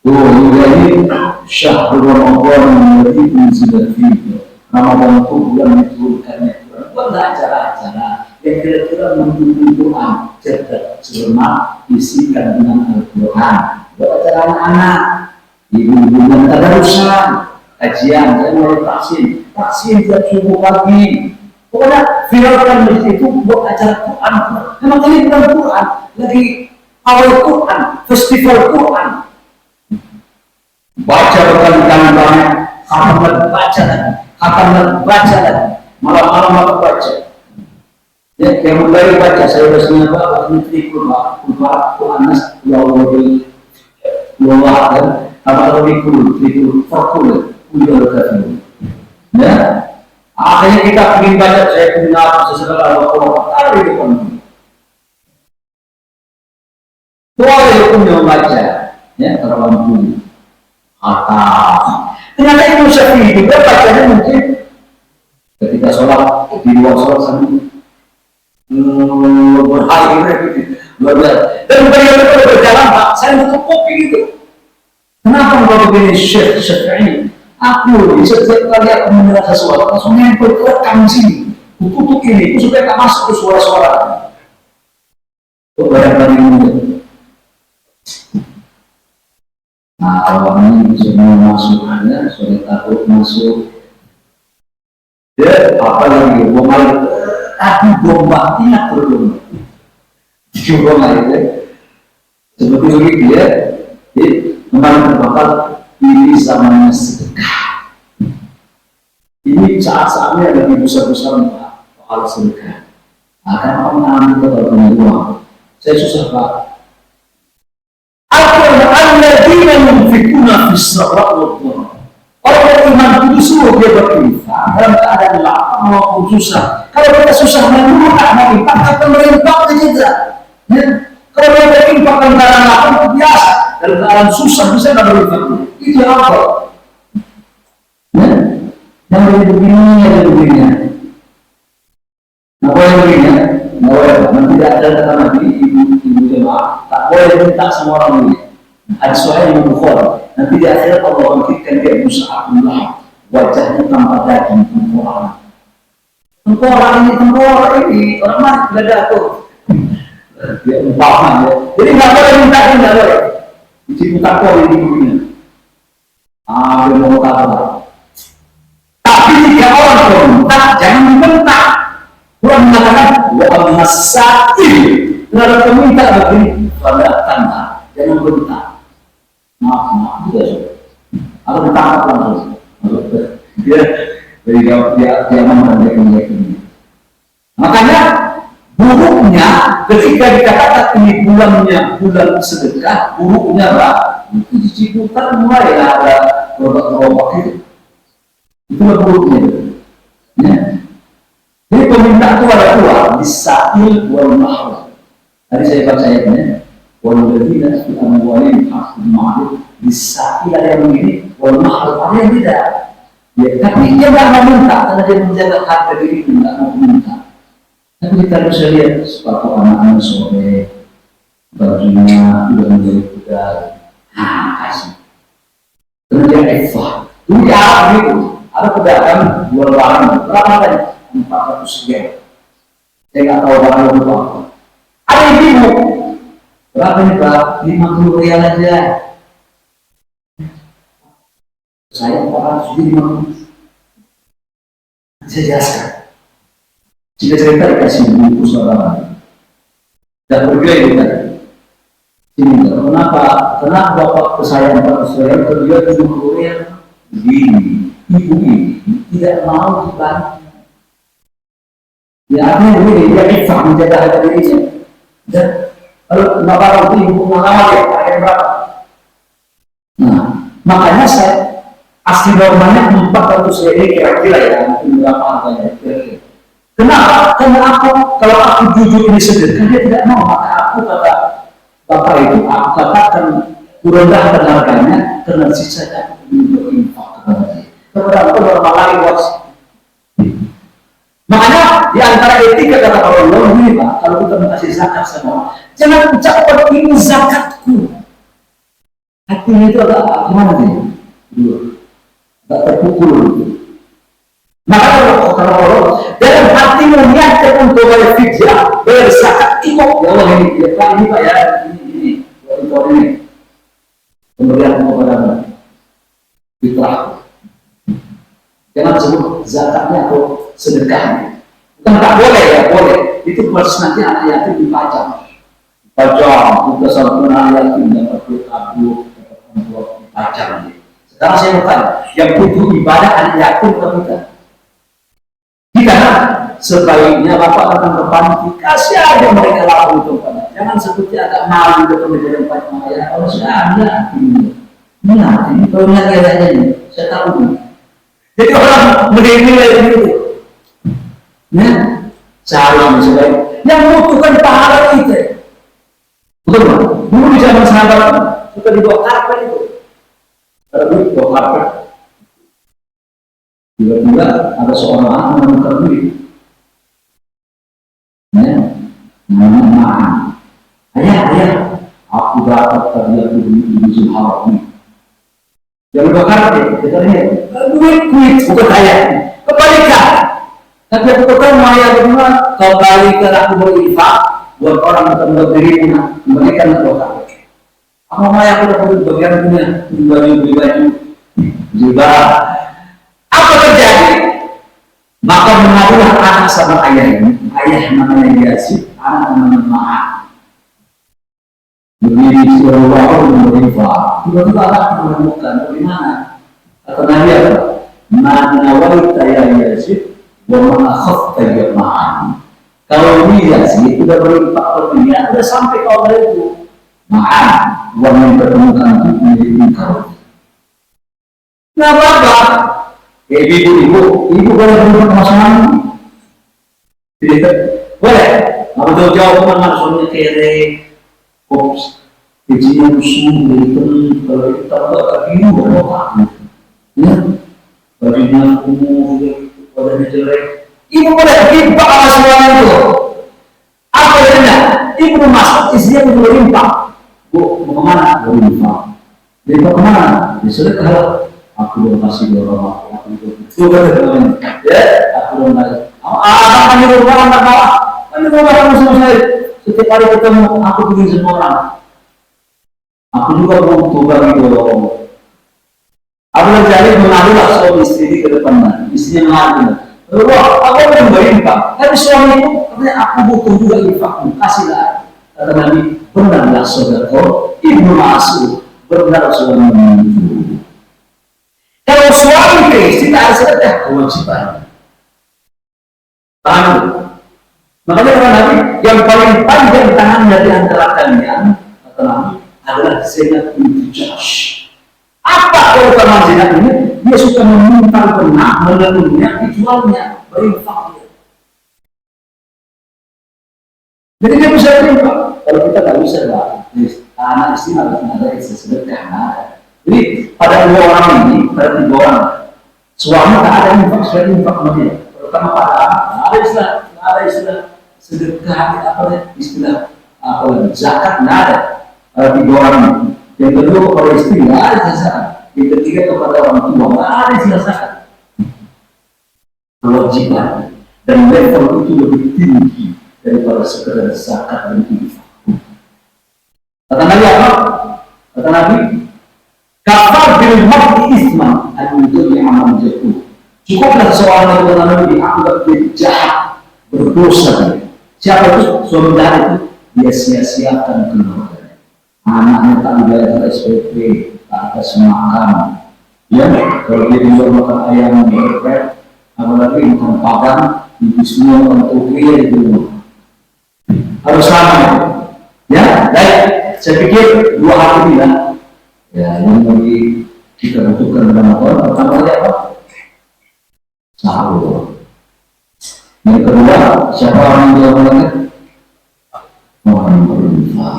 Ini syahrul Ramadan yang unzila fihi. Ramadan itu bulan diturunkannya Quran. Buatlah acara-acara yang kira-kira mendukung Quran, cerdas, cermat, isikan dengan Al-Quran. Buat acara anak-anak, ibu-ibu yang tadarusan, kajian, saya mulai vaksin tiap subuh pagi. Pokoknya viralkan di situ buat acara Quran. Memang ini bukan Quran, lagi awal Quran, festival Quran. baca berkali-kali banyak, khatam baca lagi, malam-malam aku baca. Ya, yang mulai baca saya biasanya apa? Ini Anas, ya Allah, dan apa lebih fakul, ya. Akhirnya kita ingin baca, saya punya sesuatu apa itu kan? Boleh punya baca, ya terlalu ternyata itu Syafi'i juga bacanya mungkin ketika sholat di luar sholat sambil berhari luar biasa. Dan beliau itu berjalan, Pak, saya butuh kopi gitu. Kenapa kalau begini Syekh Syafi'i? Aku setiap kali aku mendengar sesuatu langsung nempel ke rekam sini, tutup ini supaya tak masuk ke suara-suara. Barangkali mungkin. Nah, kalau ini semua masuk ada, sudah takut masuk. Ya, apa lagi? Aku bomba tidak berdomba. Coba ya. Seperti itu ya. Kemarin bakal ini zamannya sedekah. Ini saat-saatnya lagi besar-besar hal sedekah. Akan orang kita kalau punya uang. Saya susah Pak. Alladzina yunfikuna fis-sarra'i wad-dharra. Orang yang iman itu suruh dia berinfak dalam keadaan lapang maupun susah. Kalau kita susah menurut infak, kita berinfak saja. Ya. Kalau dia berinfak dalam keadaan lapang itu biasa. Dalam keadaan susah bisa nggak berinfak. Itu apa? Ya. Yang begini. Nah, boleh begini ya. Nah, boleh. Nanti tidak ada kata Nabi ibu jemaah. Tak boleh minta semua orang ini. Ada soal yang Bukhari. Nanti di akhirat Allah bangkitkan dia Musa'abullah, wajahnya tanpa daging tengkorak. Tengkorak ini orang mati tidak ada tuh. Dia umpama ya. Jadi nggak boleh minta, nggak boleh. Di takwa di dunia. Dia mau kata. Tapi jika orang membentak, jangan membentak. Quran mengatakan wa masail. Terhadap peminta bagi pada tanda, jangan bentak. Maaf, tidak. Atau ditangkap langsung. Dia memandang ini. Makanya buruknya ketika dikatakan ini bulan sedekah, buruknya lah di Ciputat mulai ada kelompok itu. Itulah buruknya. Ya. Jadi peminta itu ada dua, disail wal mahrum. Tadi saya baca ayatnya. Waladina fi amwalihim haqqun ma'lum, disail ada yang begini, wal mahrum ada yang tidak. Ya, tapi dia nggak mau minta karena dia menjaga harga diri, nggak mau minta. Tapi kita bisa lihat sepatu anak-anak sore, bajunya udah menjadi budaya, kasih. Kemudian Eva, itu di Arab gitu, ada pedagang jual barang berapa tadi? 400 ribu. Saya nggak tahu barang itu apa. Ada yang bingung. Berapa nih Pak? 50 rial aja. Saya 450. Saya jelaskan. Jika cerita dikasih buku saudara. Dan berbeda itu tadi. Ini kenapa Bapak kesayang 400 rial kedua 70 rial? Begini, ibu ini tidak mau dibantu. Ya artinya begini, dia bisa menjaga harga dirinya. Dan kalau Bapak waktu ibu mengalami ya, harga berapa? Nah, makanya saya asli normalnya 400 ribu kira-kira ya, berapa harganya kira-kira. Kenapa? Karena kalau aku jujur ini sedekah, dia tidak mau. Maka aku kata Bapak itu, aku katakan kurangkan harganya karena sisanya aku berinfak kepada dia. Kepada aku normal lagi bos. Makanya di antara etika kata Allah ini Pak, kalau kita mengasih zakat sama, jangan ucapkan ini zakatku. Hatinya itu agak gimana nih? Agak terpukul. Maka kalau Allah dalam hatimu niatkan untuk bayar fidyah, bayar zakat, ikut ya Allah ini Pak ya, ini kemudian kepada fitrah. Jangan sebut zakatnya atau sedekahnya. Bukan tak boleh ya, boleh. Itu proses nanti anak yatim dipajang. Dipajang, kita satu anak yatim dapat duit abu, dapat membuat dipajang. Sekarang saya bertanya, yang butuh ibadah anak yatim atau kita? Kita sebaiknya Bapak datang ke panti, kasih aja mereka laku untuk Bapak. Jangan seperti agak malu ke pendidikan Pak ya. Kalau saya ada ini kalau nggak ada ini, saya tahu. Jadi orang menilai itu, ya, seharusnya sebaik yang membutuhkan pahala kita. Betul, dulu di zaman sahabat suka dibawa karpet itu, terus dibawa karpet. Tiba-tiba ada seorang anak menemukan duit, ya, namanya ayah, aku dapat tadi aku duit di Zulhawat ini. Yang dibawa karpet, kita lihat, duit bukan ayah, kebalikan. Tapi aku katakan ayah berdua, kau balikan aku berinfak buat orang yang membuat dirimu, kembalikan ke karpet. Apa ayah aku dapat bagian punya, beli baju, juga. Apa terjadi? Maka mengadulah anak sama ayah ini. Ayah namanya Yazid, anak namanya Ma'an. Begini suruh orang berinfak. Tiba-tiba anak menemukan bagaimana? Kata Nabi apa? Mana wanita ya Yazid, wa ma'akhaf ya Ma'an. Kalau ini Yazid sudah berinfak berdunia, sudah sampai ke Allah itu. Ma'an, uang yang ditemukan itu menjadi engkau. Nah apa? Ibu boleh berhubung sama suami? Tidak boleh. Kalau jauh-jauh kemana suaminya kere, kops, gajinya musuh, kalau kita buat ibu boleh apa? Ya, bajunya kumuh, badannya jelek. Ibu boleh berimpah sama suami itu. Apa adanya? Ibu masuk, istrinya itu berimpah. Bu, mau kemana? Berimpah. Berimpah kemana? Disedekah. Aku belum kasih dorong aku itu kan ya aku belum kasih kan di rumah tak bawa kan di rumah kamu sama saya setiap kali ketemu aku bikin semua orang aku juga butuh bagi dorong aku mencari mengadulah suami istri ke depan istrinya mengadu wah aku belum berinfak tapi suami itu katanya aku butuh juga infakmu kasihlah kata Nabi benarlah saudara ibu masuk benar suami itu. Kalau suami ke istri tak ada sedekah kewajiban. Paham? Makanya kata Nabi, yang paling panjang tangan dari antara kalian, kata Nabi, adalah zinat binti Jahsh. Apa keutamaan zinat ini? Dia suka meminta benak, menenunnya, dijualnya, berinfaknya. Jadi dia bisa berinfak. Kalau kita tak bisa lah, anak istri harus ada istri sedekah. Jadi pada dua orang ini, pada tiga orang, suami tak ada infak, suami infak sama dia. Terutama pada anak, ada istilah sedekah, istilah zakat, tidak ada. Pada tiga orang ini. Yang kedua kepada istri, tidak ada zakat. Yang ketiga kepada orang tua, tidak ada istilah zakat. Kewajiban dan level itu lebih tinggi daripada sekedar zakat dan infak. Kata Nabi apa? Kata Nabi, kafar bil mar'i isman al-mudhi amal jatuh. Cukuplah seorang yang benar-benar dianggap dia jahat, berdosa. Siapa itu? Suami jahat itu dia sia-siakan keluarganya. Anaknya tak dibayar SPP, tak ada semakan. Ya, kalau dia juga makan ayam berpet, apalagi makan padang, ibunya makan toge di rumah. Harus sama. Ya, baik. Saya pikir dua hal ini lah. Ya, yang bagi kita butuhkan dalam Ramadan, pertama kali apa? Sahur. Yang kedua, siapa orang yang dilakukan? Orang berinfak.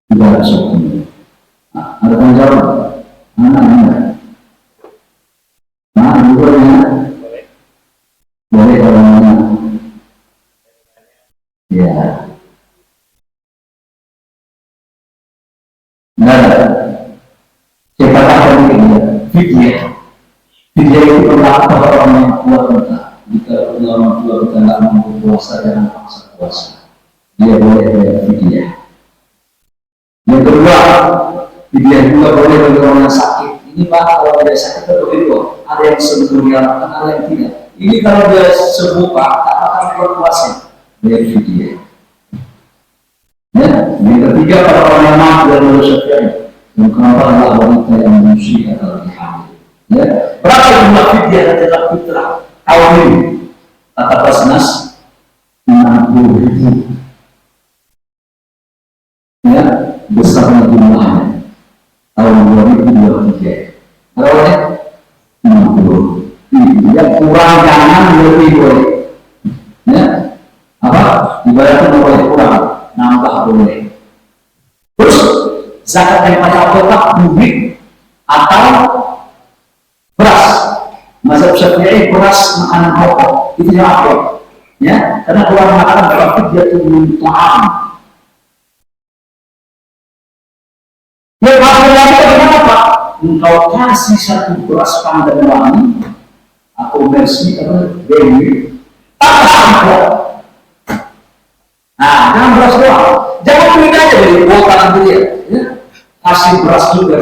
Tidak ada sopan. Ada tanggung jawab? Mana? Nah, dua-duanya. Boleh kalau mana? Ya. Siapa tahu begini, fidyah itu berlaku pada orang yang kuat kita. Jika orang tua kita tidak mampu puasa, jangan paksa puasa. Dia boleh bayar fidyah. Yang kedua, fidyah juga boleh bagi orang yang sakit. Ini Pak, kalau dia sakit itu begitu. Ada yang sembuh diharapkan, ada yang tidak. Ini kalau dia sembuh Pak, tak akan berpuasa. Bayar fidyah. Ya, yang ketiga pada orang yang mampu dan bersedia. Dan kenapa adalah wanita yang menyusui adalah hamil. Ya, berapa jumlah fidyah adalah fitrah tahun ini? Kata Basnas 60.000. Ya, besarnya jumlahnya tahun 2023. Berapa? 60. Yang kurang jangan lebih boleh. Ya, apa? Ibaratnya boleh kurang, nambah boleh. Terus zakat yang pada kotak bubik atau beras. Mazhab Syafi'i beras makanan pokok itu yang apa? Ya, karena orang mengatakan berarti dia itu ta'am. Ya, kalau lagi bagaimana Pak? Engkau kasih satu beras pandan wangi atau mercy atau dewi, tambah. Nah, jangan beras doang. Jangan beli aja dari kuota nanti ya. Kasih beras juga.